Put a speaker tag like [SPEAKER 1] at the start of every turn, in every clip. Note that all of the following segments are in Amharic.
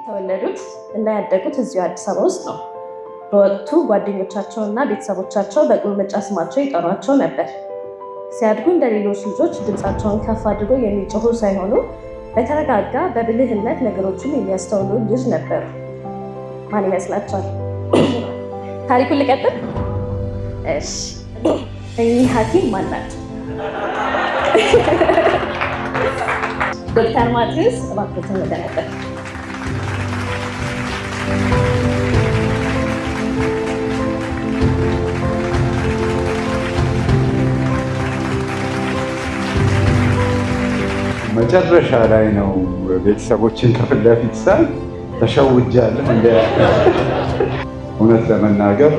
[SPEAKER 1] የተወለዱት እና ያደጉት እዚሁ አዲስ አበባ ውስጥ ነው። በወቅቱ ጓደኞቻቸውና ቤተሰቦቻቸው በቁልምጫ ስማቸው ይጠሯቸው ነበር። ሲያድጉ እንደ ሌሎች ልጆች ድምፃቸውን ከፍ አድርገው የሚጮሁ ሳይሆኑ በተረጋጋ በብልህነት ነገሮችን የሚያስተውሉ ልጅ ነበሩ። ማን ይመስላችኋል? ታሪኩን ልቀጥል? እሺ፣ እኚህ ሐኪም ማን ናቸው? ዶክተር ማቴዎስ እባክዎትን ወደ ነበር።
[SPEAKER 2] መጨረሻ ላይ ነው ቤተሰቦችን ከፊት ለፊት ሳይ ተሸውጃለሁ። እውነት ለመናገር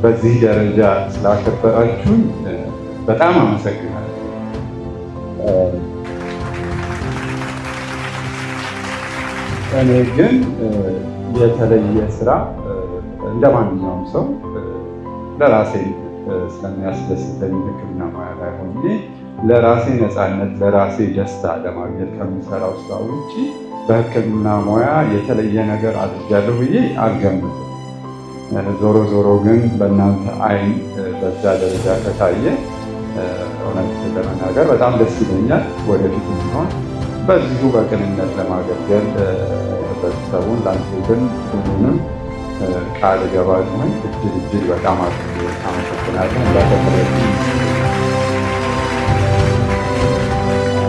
[SPEAKER 2] በዚህ ደረጃ ስላከበራችሁኝ በጣም አመሰግናለሁ። እኔ ግን የተለየ ስራ እንደ ማንኛውም ሰው ለራሴ ስለሚያስደስተኝ ሕክምና ሙያ ላይ ሆኜ ለራሴ ነፃነት፣ ለራሴ ደስታ ለማግኘት ከምሰራው ስራ ውጭ በሕክምና ሙያ የተለየ ነገር አድርጋለሁ ብዬ አልገምትም። ዞሮ ዞሮ ግን በእናንተ አይን በዛ ደረጃ ከታየ እውነት ለመናገር በጣም ደስ ይለኛል። ወደፊት ቢሆን በዚሁ በቅንነት ለማገልገል ቤተሰቡን ላንቴትን ሁሉንም ቃል እገባለሁ። እጅግ በጣም አመሰግናለሁ።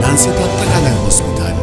[SPEAKER 3] ላንሴት አጠቃላይ ሆስፒታል